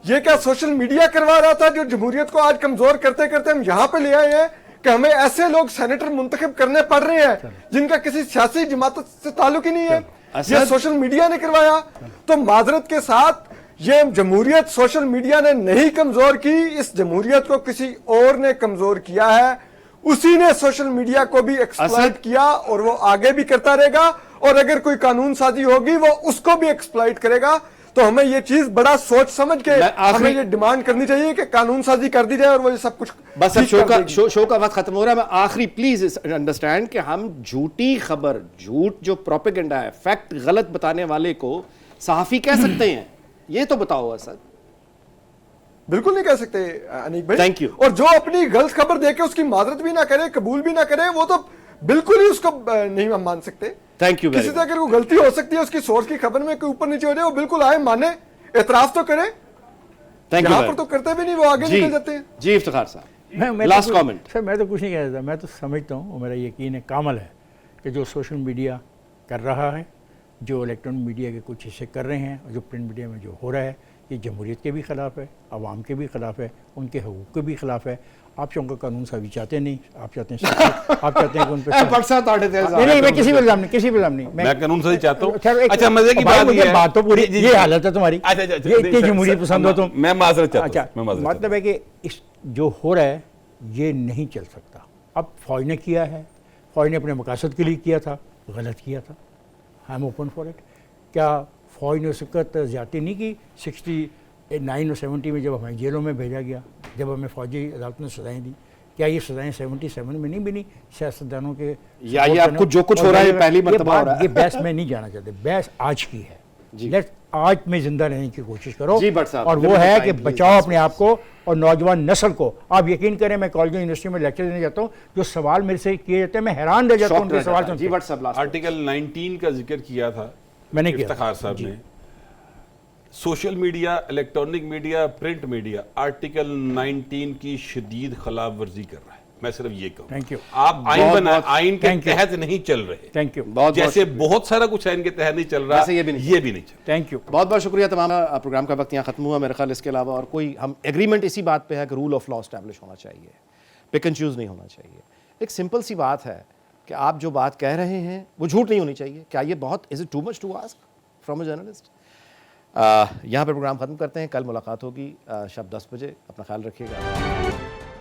ये क्या सोशल मीडिया करवा रहा था, जो जमहूरियत को आज कमजोर करते करते हम यहां पे ले आए हैं कि हमें ऐसे लोग सेनेटर मुंतखब करने पड़ रहे हैं जिनका किसी सियासी जमात से ताल्लुक ही नहीं है? ये सोशल मीडिया ने करवाया। तो माजरत के साथ, ये जमहूरियत सोशल मीडिया ने नहीं कमजोर की, इस जमहूरियत को किसी और ने कमजोर किया है। उसी ने सोशल मीडिया को भी एक्सप्लॉइट किया और वो आगे भी करता रहेगा, और अगर कोई कानून साजी होगी वो उसको भी एक्सप्लॉइट करेगा। तो हमें ये चीज बड़ा सोच समझ के हमें ये डिमांड करनी चाहिए कि कानून साजी कर दी जाए और वो ये सब कुछ बस अब ठीक कर देगी। शो का वक्त खत्म हो रहा है। मैं आखिरी प्लीज अंडरस्टैंड कि हम झूठी खबर, झूठ जो प्रोपेगेंडा है, फैक्ट गलत बताने वाले को सहाफी कह सकते हैं? ये तो बताओ असद। बिल्कुल नहीं कह सकते अनीक भाई। Thank you. और जो अपनी गलत खबर देके उसकी माजरत भी ना करे, कबूल भी ना करे, वो तो बिल्कुल ही उसको नहीं हम मान सकते। थैंक यू किसी से अगर कोई गलती हो सकती है, उसकी सोर्स की खबर में कोई ऊपर नीचे हो जाए, वो बिल्कुल आए, माने, एतराफ तो करे। थैंक यहाँ यू पर तो करते भी नहीं, वो आगे निकल जाते हैं। जी इफ्तिखार साहब, मैं लास्ट तो कुछ- कमेंट। सर, मैं तो कुछ नहीं कह रहा था। मैं तो समझता हूँ, और मेरा यकीन है कामल है कि जो सोशल मीडिया कर रहा है, जो इलेक्ट्रॉनिक मीडिया के कुछ हिस्से कर रहे हैं, और जो प्रिंट मीडिया में जो हो रहा है, ये जमहूरियत के भी ख़िलाफ़ है, आवाम के भी ख़िलाफ़ है, उनके हकूक़ के भी ख़िलाफ़ है। आप चौंका कानून साहब चाहते नहीं, आप चाहते हैं आप चाहते हैं कि उन पर नहीं, मैं किसी भी इल्ज़ाम नहीं, किसी भी इल्ज़ाम नहीं। मैं कानून साजी चाहता हूँ। खैर, अच्छा, मजे की भाई, बात मुझे ये है- बात तो पूरी, जी, जी, ये जी। हालत है तुम्हारी, अच्छा, ये इतनी जमहूरियत पसंद हो तुम। मैं माजरत चाहता अच्छा, हूँ, मैं माजरत चाहता मतलब है कि इस जो हो रहा है ये नहीं चल सकता। अब फौज ने किया है, फौज ने अपने मकासद के लिए किया था, गलत किया था, I am open for it. क्या फौज ने उस वक्त ज़्यादती नहीं की? 69 और 70 में जब हमें जेलों में भेजा गया, जब हमें फौजी अदालत ने सजाएं दी, क्या ये सजाएं 77 में नहीं बनी सियासतदानों के? या ये अब कुछ जो कुछ हो रहा है, ये पहली मर्तबा हो रहा है। ये बहस में नहीं जाना चाहते, बहस आज की है। लेट्स आज में जिंदा रहने की कोशिश करो। जी, भट्ट साहब, और वो limited है time, कि please. बचाओ अपने आप को और नौजवान नस्ल को। आप यकीन करें, मैं कॉलेज यूनिवर्सिटी में लेक्चर देने जाता हूँ, जो सवाल मेरे से किए जाते हैं मैं हैरान रह जाता हूँ उनके सवाल सुन जी के। भट्ट साहब लास्ट आर्टिकल 19 का जिक्र किया था मैंने किया था। इफ्तिखार साहब ने। Social media, electronic media, print media article 19 की शदीद खिलाफ वर्जी कर रहा है। मैं सिर्फ ये कहूँ, Thank you. आप आइन बहुत- बना, बहुत- आइन के Thank you. तहत नहीं चल रहे। थैंक यू, बहुत जैसे बहुत सारा कुछ आइन के तहत नहीं चल रहा, वैसे ये भी नहीं ये भी नहीं चल रहा। Thank you. बहुत बहुत शुक्रिया तमाम। प्रोग्राम का वक्त यहाँ खत्म हुआ मेरे ख्याल। इसके अलावा और कोई हम एग्रीमेंट इसी बात पे है कि रूल ऑफ लॉ एस्टैब्लिश होना चाहिए, पिक एंड चूज नहीं होना चाहिए। एक सिंपल सी बात है कि आप जो बात कह रहे हैं वो झूठ नहीं होनी चाहिए। क्या ये बहुत, is it too much to ask from a journalist? यहाँ पे प्रोग्राम खत्म करते हैं। कल मुलाकात होगी शाम 10 बजे। अपना ख्याल रखिएगा।